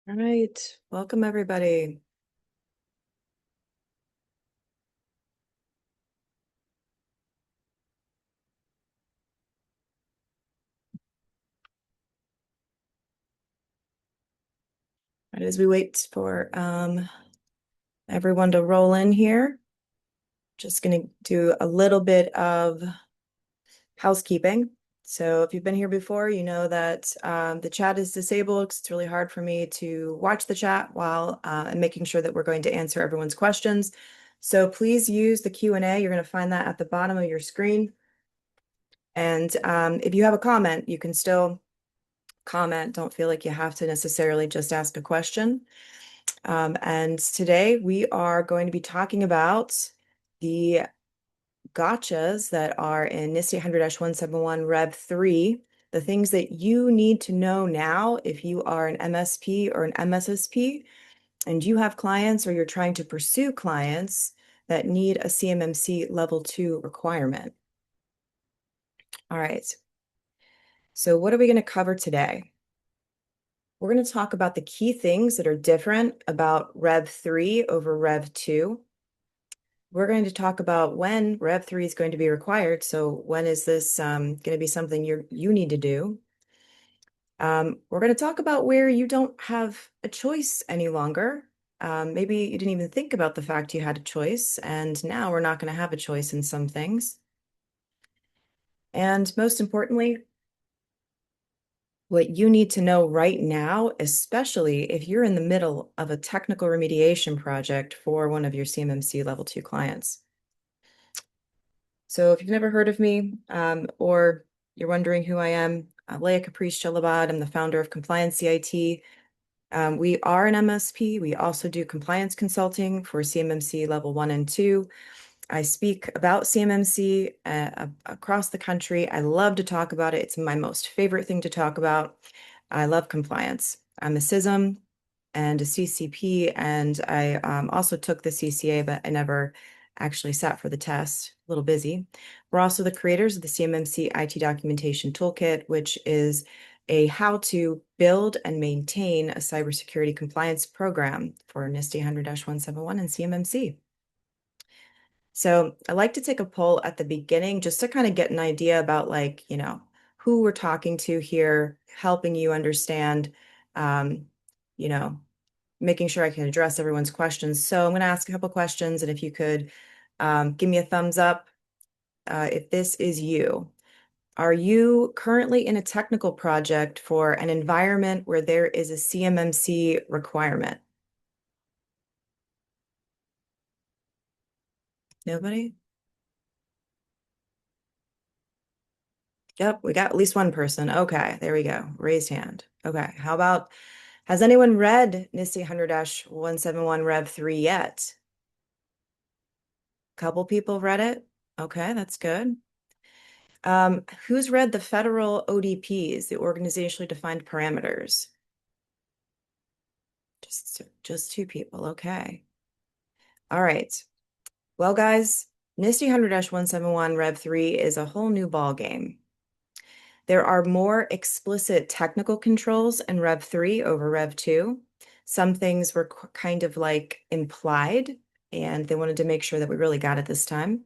All right, welcome everybody. Right, as we wait for everyone to roll in here, just going to do a little bit of housekeeping. So if you've been here before, you know that the chat is disabled. It's really hard for me to watch the chat while and making sure that we're going to answer everyone's questions. So please use the Q&A. You're going to find that at the bottom of your screen. And if you have a comment, you can still comment. Don't feel like you have to necessarily just ask a question. And today we are going to be talking about the gotchas that are in NIST 800-171 Rev 3, the things that you need to know now if you are an MSP or an MSSP and you have clients or you're trying to pursue clients that need a CMMC level 2 requirement. All right. So what are we going to cover today? We're going to talk about the key things that are different about Rev 3 over Rev 2. We're going to talk about when Rev 3 is going to be required. So when is this going to be something you need to do? We're going to talk about where you don't have a choice any longer. Maybe you didn't even think about the fact you had a choice, and now we're not going to have a choice in some things. And most importantly, what you need to know right now, especially if you're in the middle of a technical remediation project for one of your CMMC level 2 clients. So if you've never heard of me or you're wondering who I am, Leia Shilobod, I'm the founder of CompliancyIT. We are an MSP. We also do compliance consulting for CMMC level 1 and 2. I speak about CMMC across the country. I love to talk about it. It's my most favorite thing to talk about. I love compliance. I'm a CISM and a CCP, and I also took the CCA, but I never actually sat for the test. A little busy. We're also the creators of the CMMC IT Documentation Toolkit, which is a how to build and maintain a cybersecurity compliance program for NIST 800-171 and CMMC. So I like to take a poll at the beginning just to kind of get an idea about who we're talking to here, helping you understand, you know, making sure I can address everyone's questions. So I'm going to ask a couple questions, and if you could give me a thumbs up if this is you. Are you currently in a technical project for an environment where there is a CMMC requirement? Nobody? Yep, we got at least one person. Okay, there we go. Raised hand. Okay, how about, has anyone read NIST 800-171 Rev 3 yet? Couple people read it. Okay, that's good. Who's read the federal ODPs, the organizationally defined parameters? Just two people. Okay. All right. Well, guys, NIST 800-171 Rev 3 is a whole new ball game. There are more explicit technical controls in Rev 3 over Rev 2. Some things were kind of like implied, and they wanted to make sure that we really got it this time.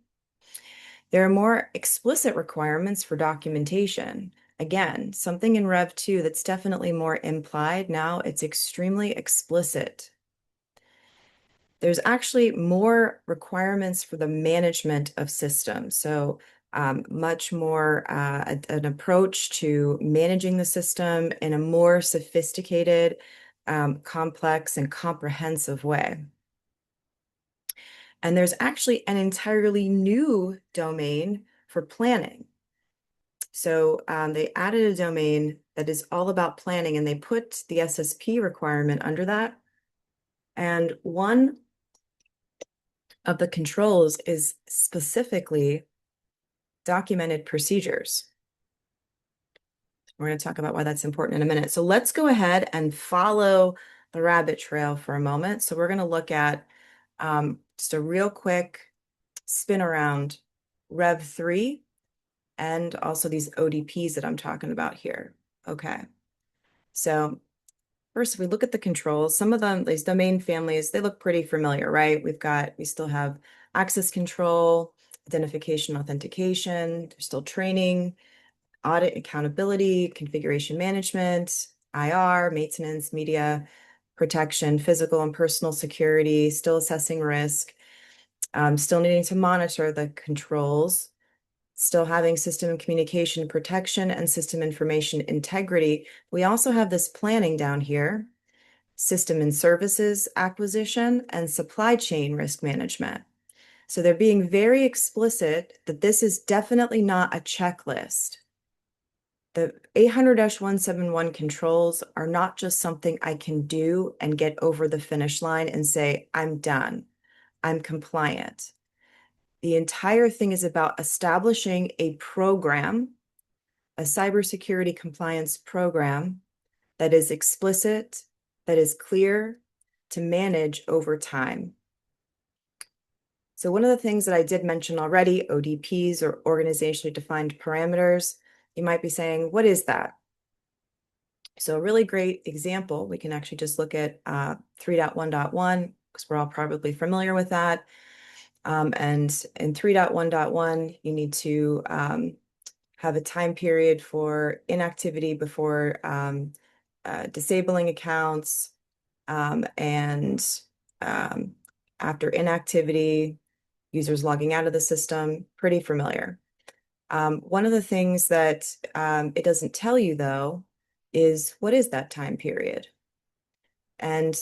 There are more explicit requirements for documentation. Again, something in Rev 2 that's definitely more implied. Now it's extremely explicit. There's actually more requirements for the management of systems. So much more an approach to managing the system in a more sophisticated, complex, and comprehensive way. And there's actually an entirely new domain for planning. So they added a domain that is all about planning, and they put the SSP requirement under that. And one of the controls is specifically documented procedures. We're going to talk about why that's important in a minute. So let's go ahead and follow the rabbit trail for a moment. So we're going to look at just a real quick spin around Rev 3 and also these ODPs that I'm talking about here. Okay. So First, if we look at the controls, some of them, these domain families, they look pretty familiar, right? We still have access control, identification, authentication, there's still training, audit, accountability, configuration management, IR, maintenance, media protection, physical and personal security, still assessing risk, still needing to monitor the controls, still having system communication protection and system information integrity. We also have this planning down here, system and services acquisition, and supply chain risk management. So they're being very explicit that this is definitely not a checklist. The 800-171 controls are not just something I can do and get over the finish line and say, I'm done, I'm compliant. The entire thing is about establishing a program, a cybersecurity compliance program that is explicit, that is clear to manage over time. So one of the things that I did mention already, ODPs or organizationally defined parameters, you might be saying, what is that? So a really great example, we can actually just look at 3.1.1 because we're all probably familiar with that. And in 3.1.1, you need to have a time period for inactivity before disabling accounts and after inactivity, users logging out of the system, pretty familiar. One of the things that it doesn't tell you, though, is what is that time period? And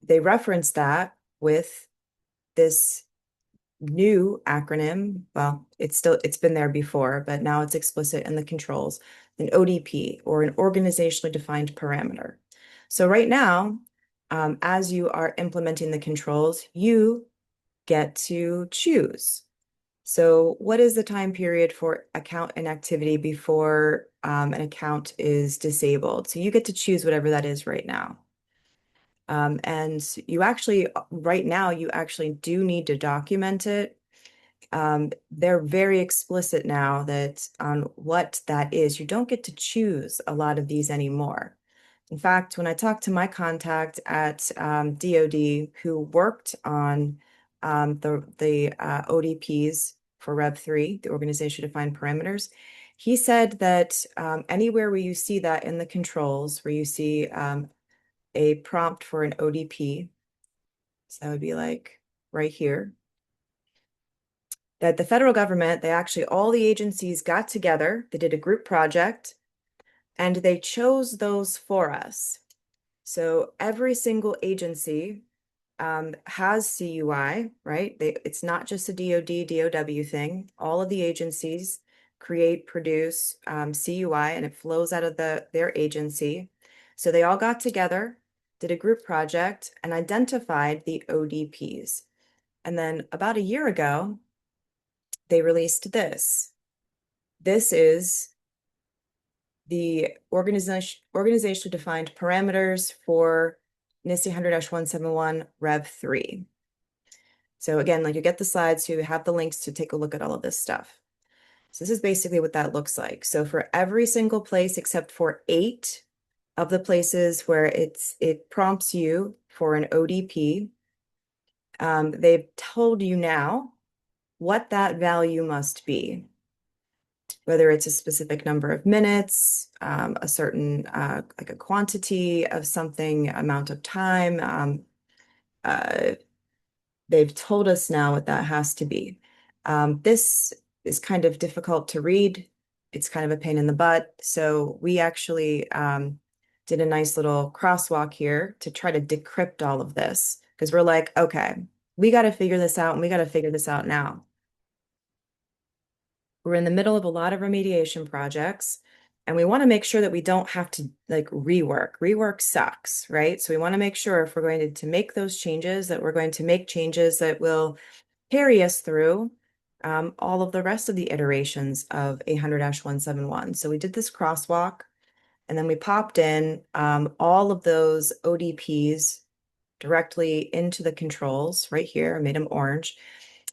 they reference that with this new acronym. Well, it's been there before, but now it's explicit in the controls, an ODP or an organizationally defined parameter. So right now, as you are implementing the controls, you get to choose. So what is the time period for account inactivity before an account is disabled? So you get to choose whatever that is right now. And you actually, right now, you actually do need to document it. They're very explicit now that on what that is. You don't get to choose a lot of these anymore. In fact, when I talked to my contact at DoD who worked on the ODPs for Rev3, the organization defined parameters, he said that anywhere where you see that in the controls, where you see a prompt for an ODP, so that would be like right here, that the federal government, all the agencies got together, they did a group project, and they chose those for us. So every single agency has CUI, right? It's not just a DoD, DOW thing. All of the agencies produce CUI, and it flows out of their agency. So they all got together, did a group project, and identified the ODPs. And then about a year ago, they released this. This is the organizationally defined parameters for NIST 100-171 Rev3. So again, like you get the slides, so you have the links to take a look at all of this stuff. So this is basically what that looks like. So for every single place except for 8 of the places where it prompts you for an ODP, they've told you now what that value must be, whether it's a specific number of minutes, a certain like a quantity of something, amount of time. They've told us now what that has to be. This is kind of difficult to read. It's kind of a pain in the butt. So we actually did a nice little crosswalk here to try to decrypt all of this because we're like, okay, we got to figure this out and we got to figure this out now. We're in the middle of a lot of remediation projects, and we want to make sure that we don't have to like rework. Rework sucks, right? So we want to make sure if we're going to make those changes, that we're going to make changes that will carry us through all of the rest of the iterations of 800-171. So we did this crosswalk, and then we popped in all of those ODPs directly into the controls right here. I made them orange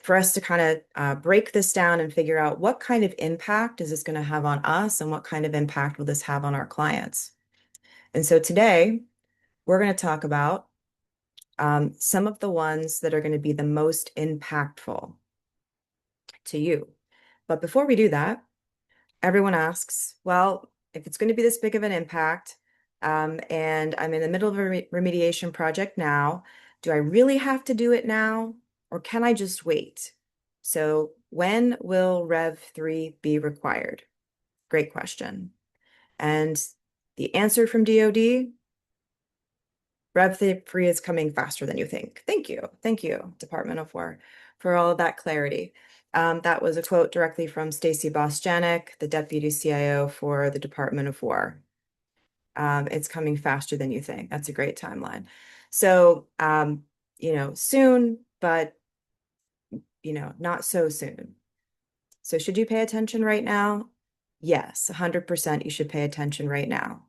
for us to kind of break this down and figure out what kind of impact is this going to have on us and what kind of impact will this have on our clients. And so today, we're going to talk about some of the ones that are going to be the most impactful to you. But before we do that, everyone asks, well, if it's going to be this big of an impact, and I'm in the middle of a remediation project now, do I really have to do it now, or can I just wait? So when will Rev3 be required? Great question. And the answer from DoD, Rev3 is coming faster than you think. Thank you. Thank you, Department of War, for all of that clarity. That was a quote directly from Stacy Bosjanek, the Deputy CIO for the Department of War. It's coming faster than you think. That's a great timeline. So, soon, but, not so soon. So should you pay attention right now? Yes, 100% you should pay attention right now.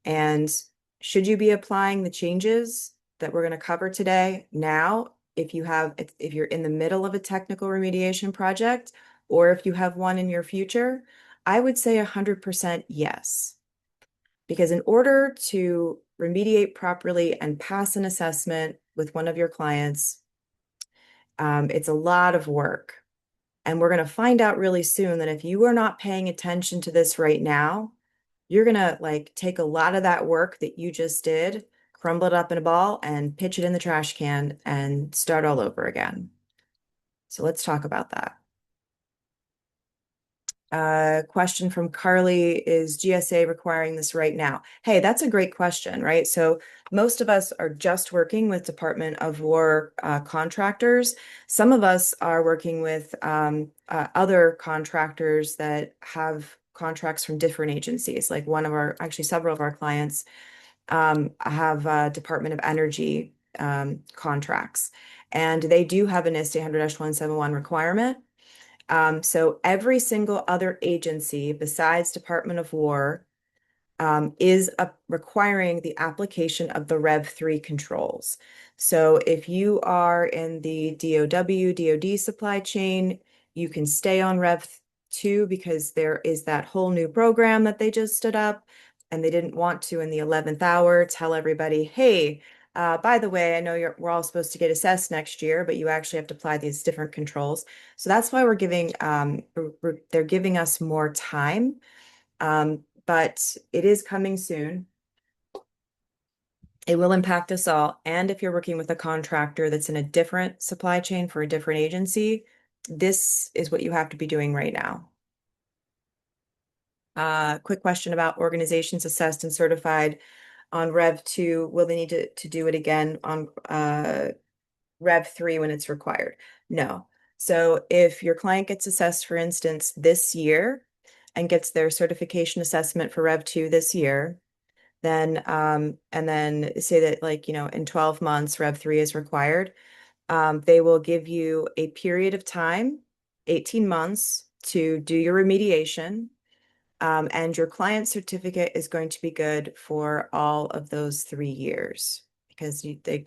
And should you be applying the changes that we're going to cover today now, if you're in the middle of a technical remediation project, or if you have one in your future? I would say 100% yes. Because in order to remediate properly and pass an assessment with one of your clients, it's a lot of work. And we're going to find out really soon that if you are not paying attention to this right now, you're going to take a lot of that work that you just did, crumble it up in a ball and pitch it in the trash can and start all over again. So let's talk about that. Question from Carly, is GSA requiring this right now? Hey, that's a great question, right? So most of us are just working with Department of War contractors. Some of us are working with other contractors that have contracts from different agencies. Like several of our clients have Department of Energy contracts, and they do have a NIST 800-171 requirement. So every single other agency besides Department of War is requiring the application of the Rev3 controls. So if you are in the DoD supply chain, you can stay on Rev2 because there is that whole new program that they just stood up, and they didn't want to in the 11th hour tell everybody, hey, by the way, I know we're all supposed to get assessed next year, but you actually have to apply these different controls. So that's why they're giving us more time, but it is coming soon. It will impact us all. And if you're working with a contractor that's in a different supply chain for a different agency, this is what you have to be doing right now. Quick question about organizations assessed and certified on Rev2. Will they need to do it again on Rev3 when it's required? No. So if your client gets assessed, for instance, this year and gets their certification assessment for Rev2 this year, then and then say that in 12 months Rev3 is required, they will give you a period of time, 18 months, to do your remediation. And your client certificate is going to be good for all of those 3 years because they're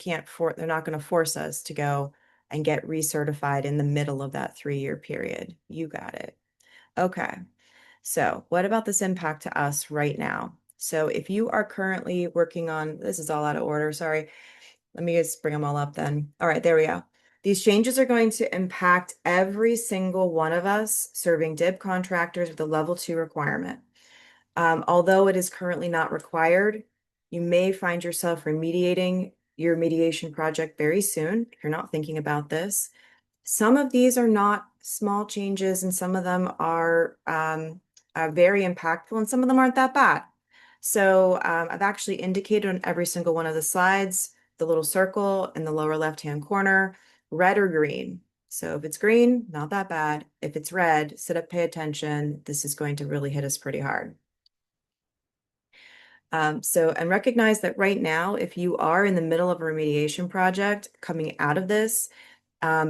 not going to force us to go and get recertified in the middle of that 3-year period. You got it. Okay. So what about this impact to us right now? So if you are currently working on, this is all out of order, sorry. Let me just bring them all up then. All right, there we go. These changes are going to impact every single one of us serving DIB contractors with a level 2 requirement. Although it is currently not required, you may find yourself remediating your remediation project very soon if you're not thinking about this. Some of these are not small changes, and some of them are very impactful, and some of them aren't that bad. So I've actually indicated on every single one of the slides the little circle in the lower left-hand corner, red or green. So if it's green, not that bad. If it's red, sit up, pay attention. This is going to really hit us pretty hard. And recognize that right now, if you are in the middle of a remediation project coming out of this,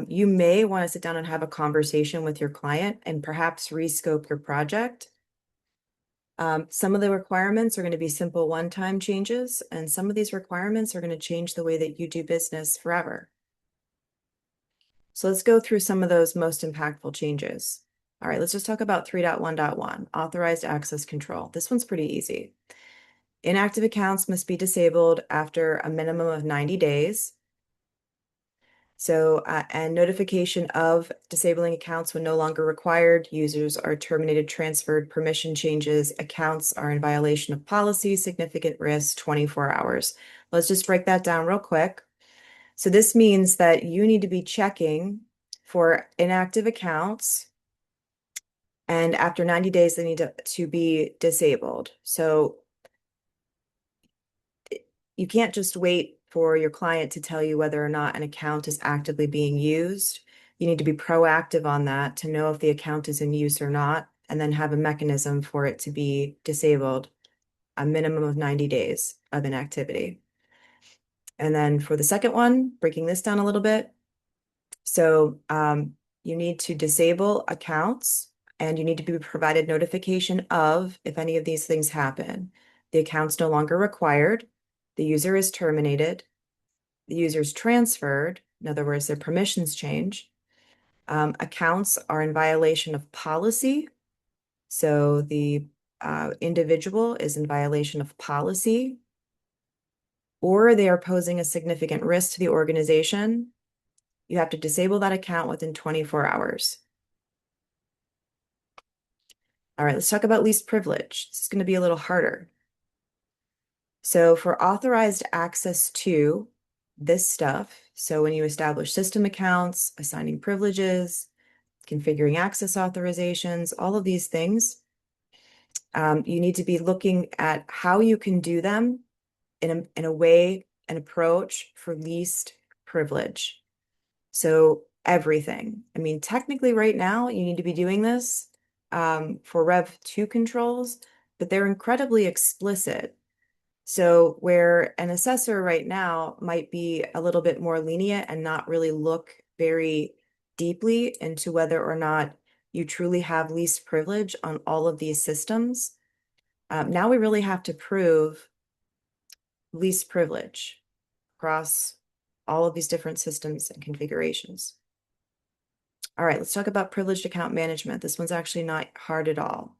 you may want to sit down and have a conversation with your client and perhaps rescope your project. Some of the requirements are going to be simple one-time changes, and some of these requirements are going to change the way that you do business forever. So let's go through some of those most impactful changes. All right, let's just talk about 3.1.1, authorized access control. This one's pretty easy. Inactive accounts must be disabled after a minimum of 90 days. So, and notification of disabling accounts when no longer required. Users are terminated, transferred, permission changes, accounts are in violation of policy, significant risk, 24 hours. Let's just break that down real quick. So this means that you need to be checking for inactive accounts, and after 90 days, they need to be disabled. So you can't just wait for your client to tell you whether or not an account is actively being used. You need to be proactive on that to know if the account is in use or not, and then have a mechanism for it to be disabled, a minimum of 90 days of inactivity. And then for the second one, breaking this down a little bit. So you need to disable accounts, and you need to be provided notification of if any of these things happen. The account's no longer required. The user is terminated. The user's transferred. In other words, their permissions change. Accounts are in violation of policy. So the individual is in violation of policy, or they are posing a significant risk to the organization. You have to disable that account within 24 hours. All right, let's talk about least privilege. This is going to be a little harder. So for authorized access to this stuff, so when you establish system accounts, assigning privileges, configuring access authorizations, all of these things, you need to be looking at how you can do them in a way, an approach for least privilege. So everything. I mean, technically right now, you need to be doing this for Rev2 controls, but they're incredibly explicit. So where an assessor right now might be a little bit more lenient and not really look very deeply into whether or not you truly have least privilege on all of these systems, now we really have to prove least privilege across all of these different systems and configurations. All right, let's talk about privileged account management. This one's actually not hard at all.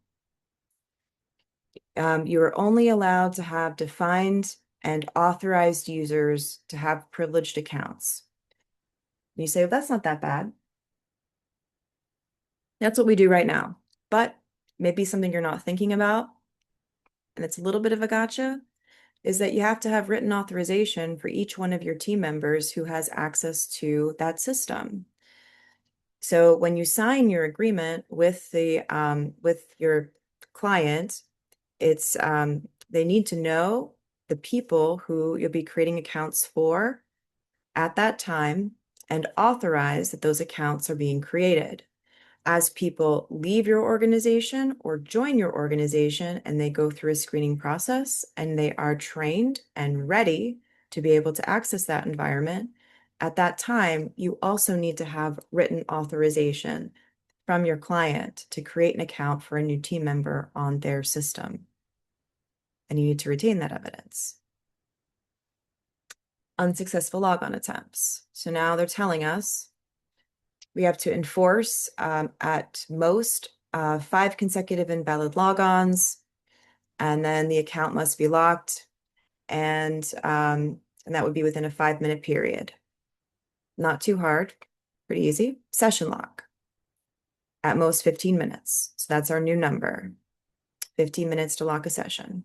You are only allowed to have defined and authorized users to have privileged accounts. And you say, well, that's not that bad. That's what we do right now. But maybe something you're not thinking about, and it's a little bit of a gotcha, is that you have to have written authorization for each one of your team members who has access to that system. So when you sign your agreement with your client, it's they need to know the people who you'll be creating accounts for at that time and authorize that those accounts are being created. As people leave your organization or join your organization and they go through a screening process and they are trained and ready to be able to access that environment, at that time, you also need to have written authorization from your client to create an account for a new team member on their system. And you need to retain that evidence. Unsuccessful logon attempts. So now they're telling us we have to enforce at most 5 consecutive invalid logons, and then the account must be locked, and that would be within a 5-minute period. Not too hard, pretty easy. Session lock. At most 15 minutes. So that's our new number. 15 minutes to lock a session.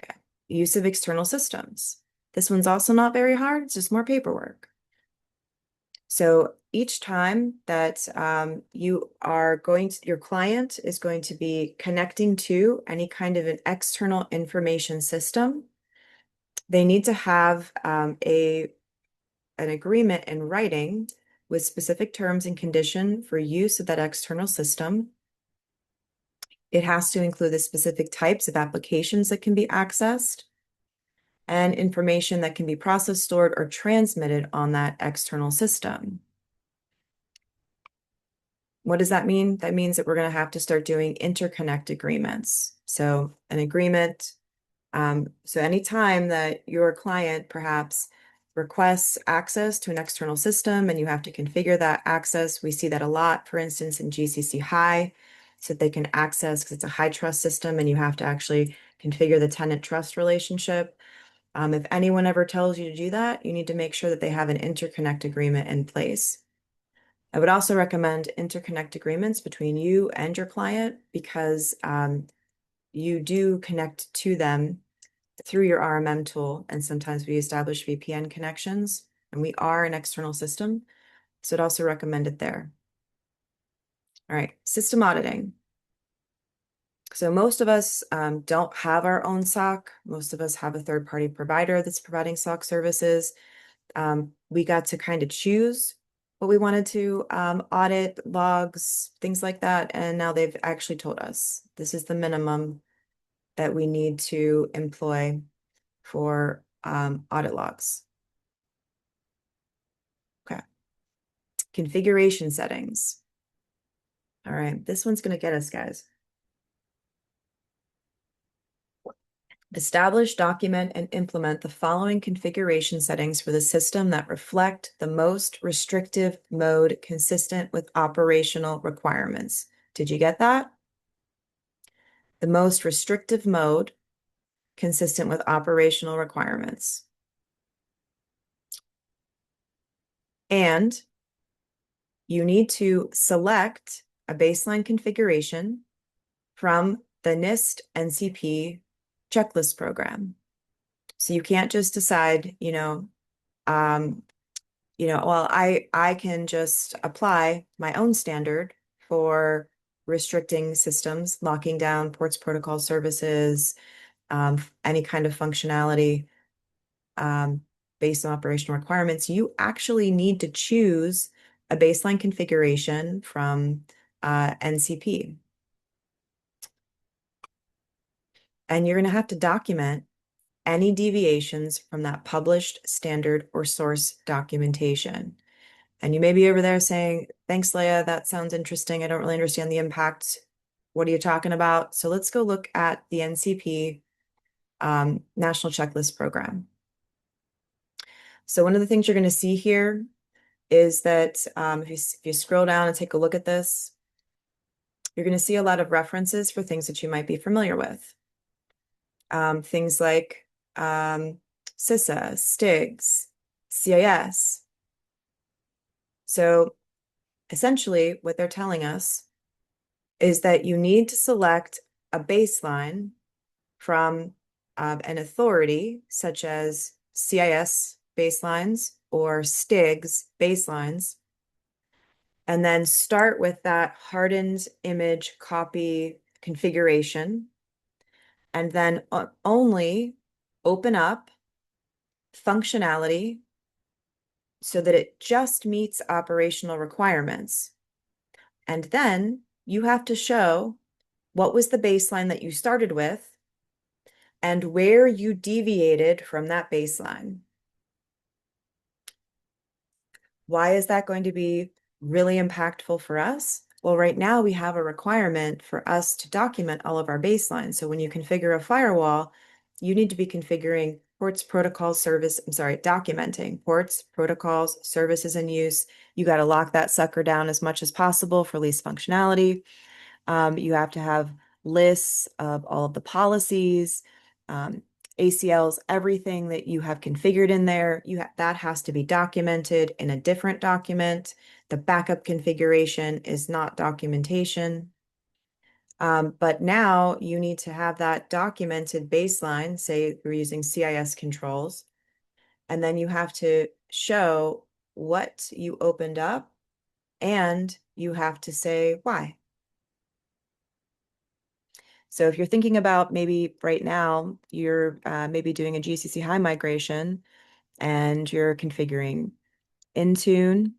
Okay. Use of external systems. This one's also not very hard. It's just more paperwork. So each time that your client is going to be connecting to any kind of an external information system, they need to have an agreement in writing with specific terms and condition for use of that external system. It has to include the specific types of applications that can be accessed and information that can be processed, stored, or transmitted on that external system. What does that mean? That means that we're going to have to start doing interconnect agreements. So an agreement, so anytime that your client perhaps requests access to an external system and you have to configure that access, we see that a lot, for instance, in GCC High, so that they can access, because it's a high trust system and you have to actually configure the tenant trust relationship. If anyone ever tells you to do that, you need to make sure that they have an interconnect agreement in place. I would also recommend interconnect agreements between you and your client because you do connect to them through your RMM tool, and sometimes we establish VPN connections, and we are an external system, so I'd also recommend it there. All right, system auditing. So most of us don't have our own SOC. Most of us have a third-party provider that's providing SOC services. We got to kind of choose what we wanted to audit, logs, things like that. And now they've actually told us this is the minimum that we need to employ for audit logs. Okay. Configuration settings. All right, this one's going to get us, guys. Establish, document, and implement the following configuration settings for the system that reflect the most restrictive mode consistent with operational requirements. Did you get that? The most restrictive mode consistent with operational requirements. And you need to select a baseline configuration from the NIST NCP checklist program. So you can't just decide, well, I can just apply my own standard for restricting systems, locking down ports, protocol services, any kind of functionality based on operational requirements. You actually need to choose a baseline configuration from NCP. And you're going to have to document any deviations from that published standard or source documentation. And you may be over there saying, thanks, Leia, that sounds interesting. I don't really understand the impact. What are you talking about? So let's go look at the NCP National Checklist Program. So one of the things you're going to see here is that if you scroll down and take a look at this, you're going to see a lot of references for things that you might be familiar with. Things like CISA, STIGs, CIS. So essentially what they're telling us is that you need to select a baseline from an authority such as CIS baselines or STIGs baselines, and then start with that hardened image copy configuration, and then only open up functionality so that it just meets operational requirements. And then you have to show what was the baseline that you started with and where you deviated from that baseline. Why is that going to be really impactful for us? Well, right now we have a requirement for us to document all of our baselines. So when you configure a firewall, you need to be configuring ports, protocols, documenting ports, protocols, services in use. You got to lock that sucker down as much as possible for least functionality. You have to have lists of all of the policies, ACLs, everything that you have configured in there. That has to be documented in a different document. The backup configuration is not documentation. But now you need to have that documented baseline, say we're using CIS controls, and then you have to show what you opened up and you have to say why. So if you're thinking about maybe right now, you're maybe doing a GCC high migration and you're configuring Intune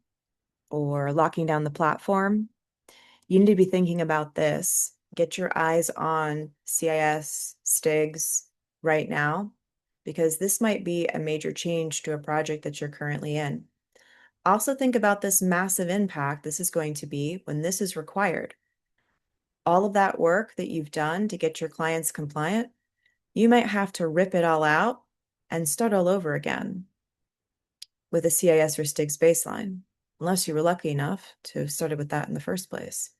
or locking down the platform, you need to be thinking about this. Get your eyes on CIS, STIGs right now, because this might be a major change to a project that you're currently in. Also think about this massive impact this is going to be when this is required. All of that work that you've done to get your clients compliant, you might have to rip it all out and start all over again with a CIS or STIGs baseline, unless you were lucky enough to have started with that in the first place.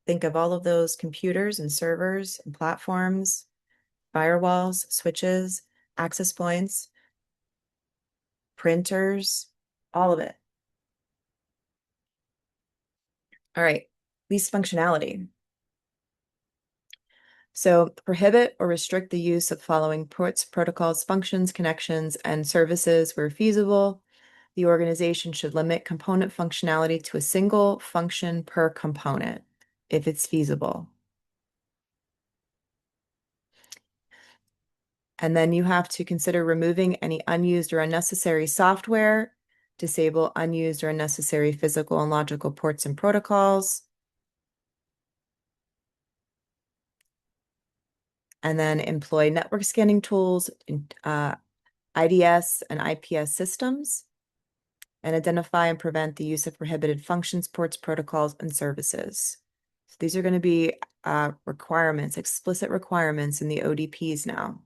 Think of all of those computers and servers and platforms firewalls, switches, access points, printers, all of it. All right, least functionality. So prohibit or restrict the use of following ports, protocols, functions, connections, and services where feasible. The organization should limit component functionality to a single function per component if it's feasible. And then you have to consider removing any unused or unnecessary software, disable unused or unnecessary physical and logical ports and protocols, and then employ network scanning tools, IDS and IPS systems, and identify and prevent the use of prohibited functions, ports, protocols, and services. So these are going to be requirements, explicit requirements in the ODPs now.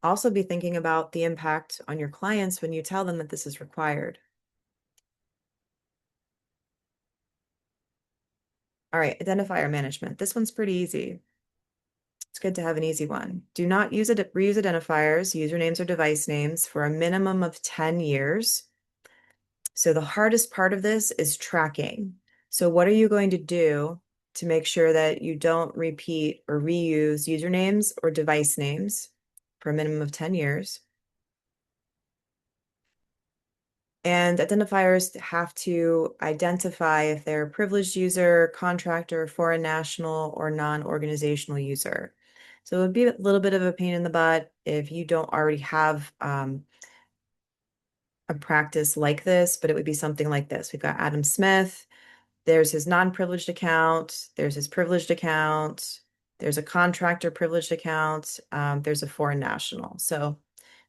Also be thinking about the impact on your clients when you tell them that this is required. All right, identifier management. This one's pretty easy. It's good to have an easy one. Do not reuse identifiers, usernames, or device names for a minimum of 10 years. So the hardest part of this is tracking. So what are you going to do to make sure that you don't repeat or reuse usernames or device names for a minimum of 10 years? And identifiers have to identify if they're a privileged user, contractor, foreign national, or non-organizational user. So it would be a little bit of a pain in the butt if you don't already have a practice like this, but it would be something like this. We've got Adam Smith. There's his non-privileged account. There's his privileged account. There's a contractor privileged account. There's a foreign national. So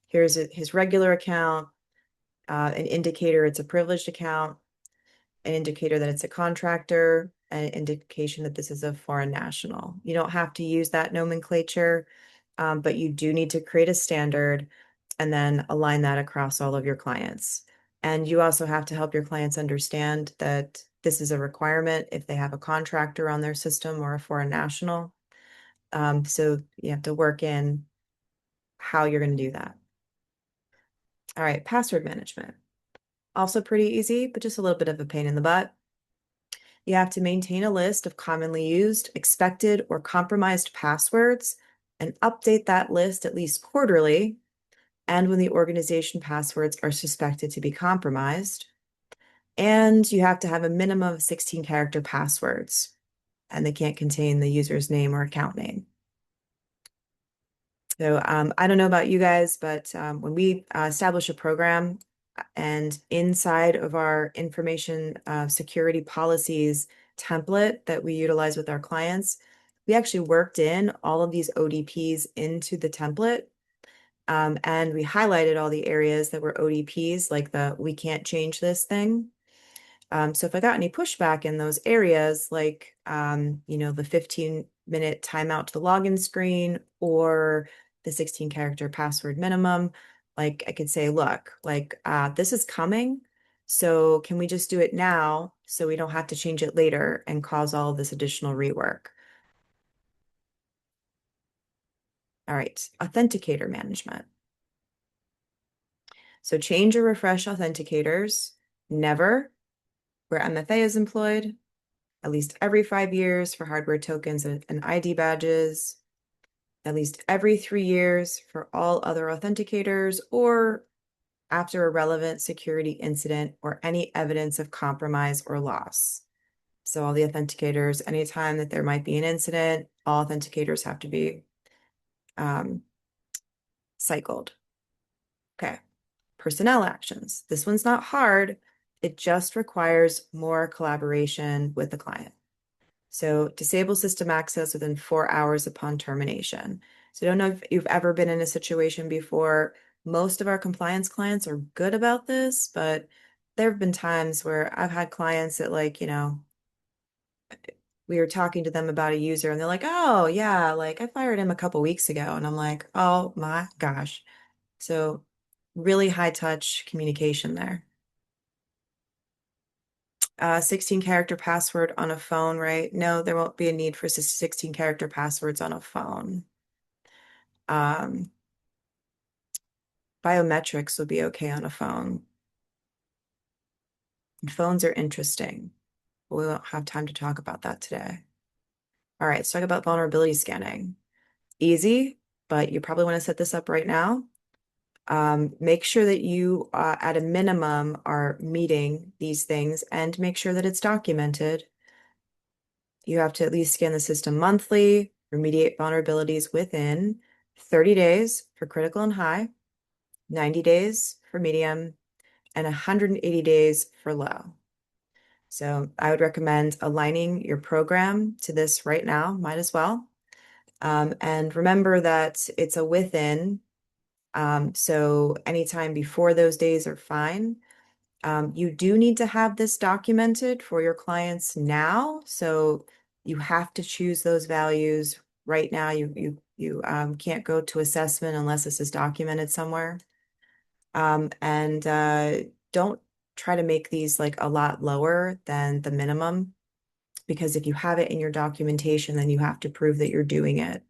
here's his regular account, an indicator it's a privileged account, an indicator that it's a contractor, an indication that this is a foreign national. You don't have to use that nomenclature, but you do need to create a standard and then align that across all of your clients. And you also have to help your clients understand that this is a requirement if they have a contractor on their system or a foreign national. So you have to work in how you're going to do that. All right, password management. Also pretty easy, but just a little bit of a pain in the butt. You have to maintain a list of commonly used, expected, or compromised passwords and update that list at least quarterly and when the organization passwords are suspected to be compromised. And you have to have a minimum of 16-character passwords, and they can't contain the user's name or account name. So I don't know about you guys, but when we establish a program and inside of our information security policies template that we utilize with our clients, we actually worked in all of these ODPs into the template. And we highlighted all the areas that were ODPs, like the we can't change this thing. So if I got any pushback in those areas, like, the 15-minute timeout to the login screen or the 16-character password minimum, like I could say, look, like, this is coming. So can we just do it now so we don't have to change it later and cause all this additional rework? All right, authenticator management. So change or refresh authenticators, never, where MFA is employed, at least every 5 years for hardware tokens and ID badges, at least every 3 years for all other authenticators, or after a relevant security incident or any evidence of compromise or loss. So all the authenticators, anytime that there might be an incident, all authenticators have to be cycled. Okay. Personnel actions. This one's not hard. It just requires more collaboration with the client. So disable system access within 4 hours upon termination. So I don't know if you've ever been in a situation before. Most of our compliance clients are good about this, but there have been times where I've had clients that, like, we were talking to them about a user and they're like, oh yeah, like I fired him a couple weeks ago. And I'm like, oh my gosh. So really high touch communication there. 16-character password on a phone, right? No, there won't be a need for 16-character passwords on a phone. Biometrics will be okay on a phone. Phones are interesting. We won't have time to talk about that today. All right, let's talk about vulnerability scanning. Easy, but you probably want to set this up right now. Make sure that you, at a minimum, are meeting these things and make sure that it's documented. You have to at least scan the system monthly, remediate vulnerabilities within 30 days for critical and high, 90 days for medium, and 180 days for low. So I would recommend aligning your program to this right now, might as well. And remember that it's a within, so anytime before those days are fine. You do need to have this documented for your clients now, so you have to choose those values right now. You can't go to assessment unless this is documented somewhere. And don't try to make these like a lot lower than the minimum, because if you have it in your documentation, then you have to prove that you're doing it.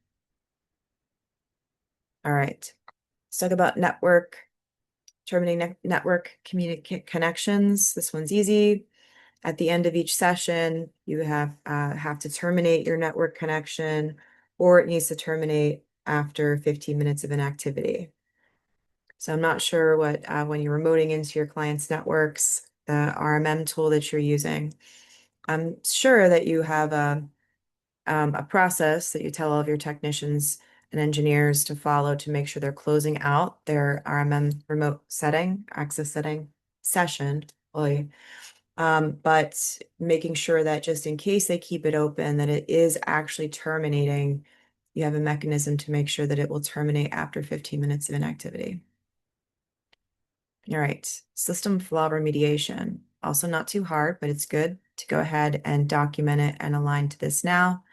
All right. Let's talk about terminating network connections. This one's easy. At the end of each session, you have to terminate your network connection, or it needs to terminate after 15 minutes of inactivity. So I'm not sure what when you're remoting into your client's networks, the RMM tool that you're using. I'm sure that you have a process that you tell all of your technicians and engineers to follow to make sure they're closing out their RMM remote access setting session. But making sure that just in case they keep it open, that it is actually terminating, you have a mechanism to make sure that it will terminate after 15 minutes of inactivity. All right, system flaw remediation. Also not too hard, but it's good to go ahead and document it and align to this now.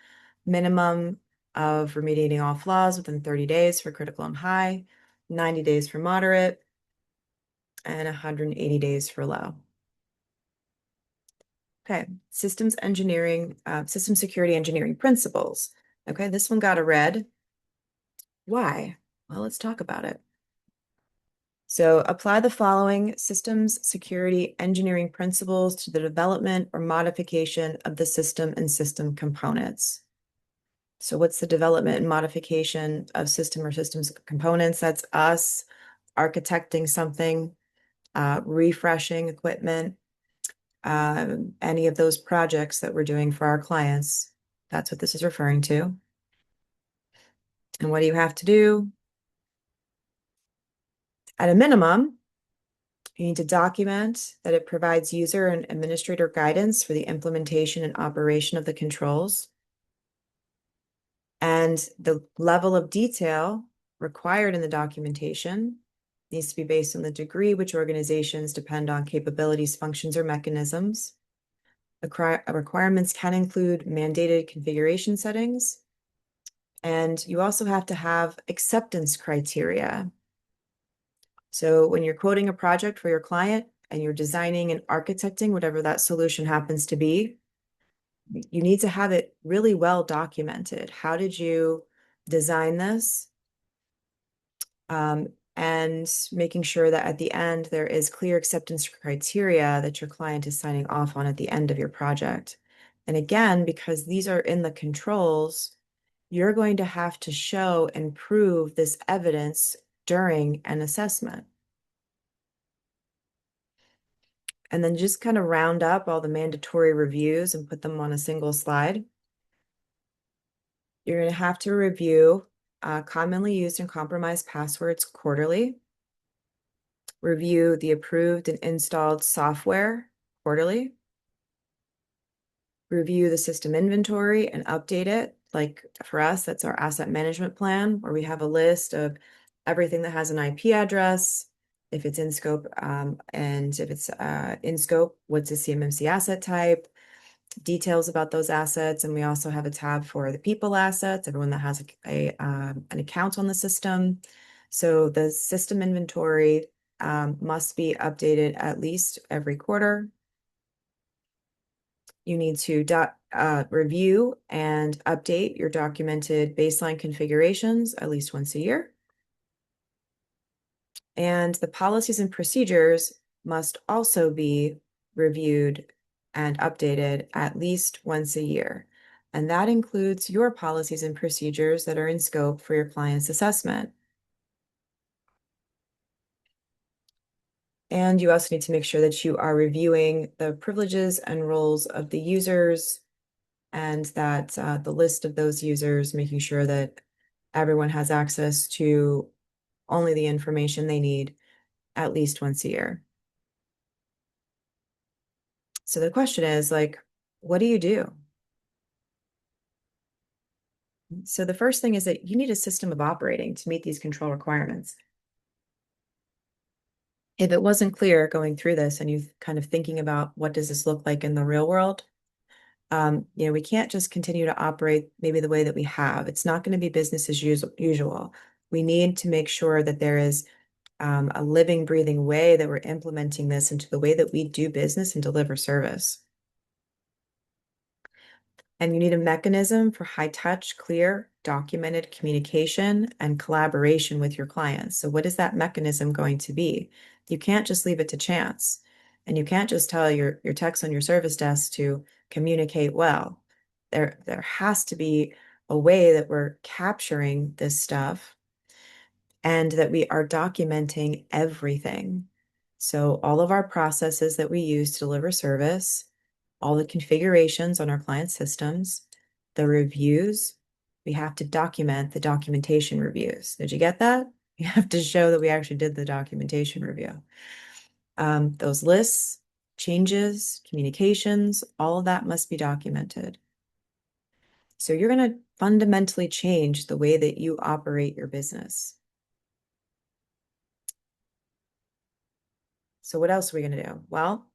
Minimum of remediating all flaws within 30 days for critical and high, 90 days for moderate, and 180 days for low. Okay, system security engineering principles. Okay, this one got a red. Why? Well, let's talk about it. So apply the following systems security engineering principles to the development or modification of the system and system components. So what's the development and modification of system or systems components? That's us architecting something, refreshing equipment, any of those projects that we're doing for our clients. That's what this is referring to. And what do you have to do? At a minimum, you need to document that it provides user and administrator guidance for the implementation and operation of the controls. And the level of detail required in the documentation needs to be based on the degree which organizations depend on capabilities, functions, or mechanisms. Requirements can include mandated configuration settings. And you also have to have acceptance criteria. So when you're quoting a project for your client and you're designing and architecting whatever that solution happens to be, you need to have it really well documented. How did you design this? And making sure that at the end there is clear acceptance criteria that your client is signing off on at the end of your project. And again, because these are in the controls, you're going to have to show and prove this evidence during an assessment. And then just kind of round up all the mandatory reviews and put them on a single slide. You're going to have to review commonly used and compromised passwords quarterly. Review the approved and installed software quarterly. Review the system inventory and update it. Like for us, that's our asset management plan, where we have a list of everything that has an IP address, if it's in scope, and if it's in scope, what's a CMMC asset type, details about those assets. And we also have a tab for the people assets, everyone that has an account on the system. So the system inventory must be updated at least every quarter. You need to review and update your documented baseline configurations at least once a year. And the policies and procedures must also be reviewed and updated at least once a year. And that includes your policies and procedures that are in scope for your client's assessment. And you also need to make sure that you are reviewing the privileges and roles of the users, and that the list of those users, making sure that everyone has access to only the information they need at least once a year. So the question is, like, what do you do? So the first thing is that you need a system of operating to meet these control requirements. If it wasn't clear going through this and you kind of thinking about what does this look like in the real world, we can't just continue to operate maybe the way that we have. It's not going to be business as usual. We need to make sure that there is a living, breathing way that we're implementing this into the way that we do business and deliver service. And you need a mechanism for high touch, clear, documented communication and collaboration with your clients. So what is that mechanism going to be? You can't just leave it to chance. And you can't just tell your techs on your service desk to communicate well. There has to be a way that we're capturing this stuff and that we are documenting everything. So all of our processes that we use to deliver service, all the configurations on our client systems, the reviews, we have to document the documentation reviews. Did you get that? You have to show that we actually did the documentation review. Those lists, changes, communications, all of that must be documented. So you're going to fundamentally change the way that you operate your business. So what else are we going to do? Well,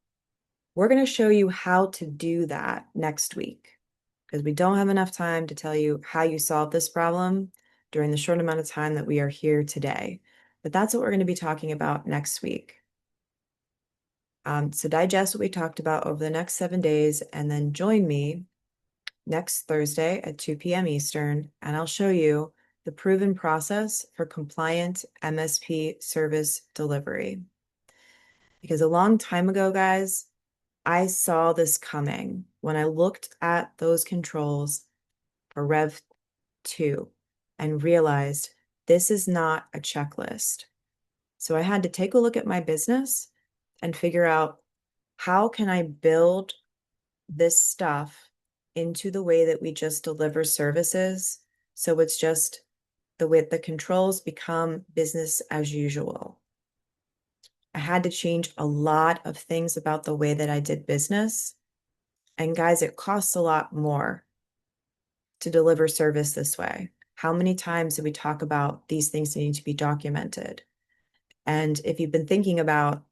we're going to show you how to do that next week, because we don't have enough time to tell you how you solve this problem during the short amount of time that we are here today. But that's what we're going to be talking about next week. So digest what we talked about over the next 7 days, and then join me next Thursday at 2 p.m. Eastern, and I'll show you the proven process for compliant MSP service delivery. Because a long time ago, guys, I saw this coming when I looked at those controls for Rev3 and realized this is not a checklist. So I had to take a look at my business and figure out, how can I build this stuff into the way that we just deliver services, so it's just the way the controls become business as usual. I had to change a lot of things about the way that I did business. And guys, it costs a lot more to deliver service this way. How many times do we talk about these things needing to be documented? And if you've been thinking about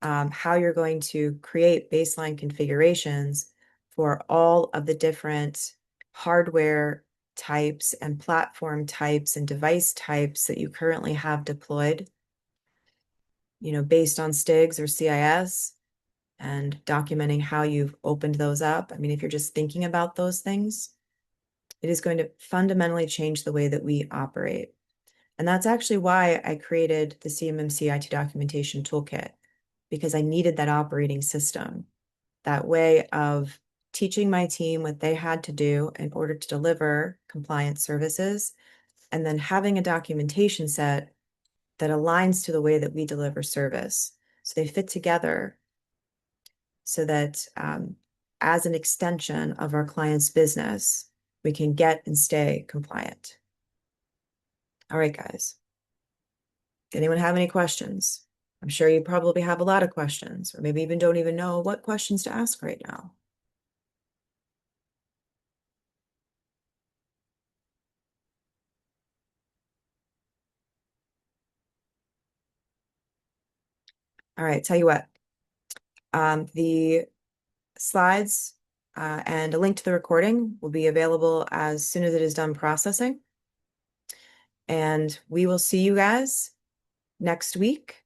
how you're going to create baseline configurations for all of the different hardware types and platform types and device types that you currently have deployed, based on STIGs or CIS, and documenting how you've opened those up. I mean, if you're just thinking about those things, it is going to fundamentally change the way that we operate. And that's actually why I created the CMMC IT documentation toolkit, because I needed that operating system, that way of teaching my team what they had to do in order to deliver compliant services, and then having a documentation set that aligns to the way that we deliver service. So they fit together so that as an extension of our client's business, we can get and stay compliant. All right, guys. Anyone have any questions? I'm sure you probably have a lot of questions, or maybe even don't even know what questions to ask right now. All right, tell you what, the slides and a link to the recording will be available as soon as it is done processing. And we will see you guys next week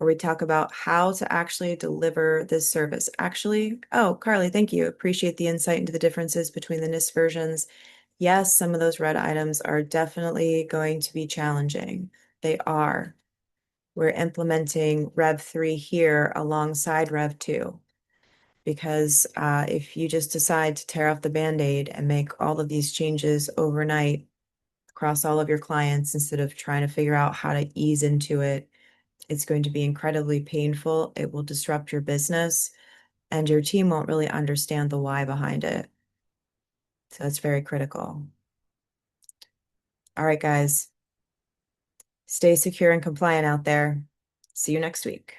where we talk about how to actually deliver this service. Actually, oh, Carly, thank you. Appreciate the insight into the differences between the NIST versions. Yes, some of those red items are definitely going to be challenging. They are. We're implementing Rev3 here alongside Rev2 because if you just decide to tear off the Band-Aid and make all of these changes overnight across all of your clients instead of trying to figure out how to ease into it, it's going to be incredibly painful. It will disrupt your business, and your team won't really understand the why behind it. So it's very critical. All right, guys. Stay secure and compliant out there. See you next week.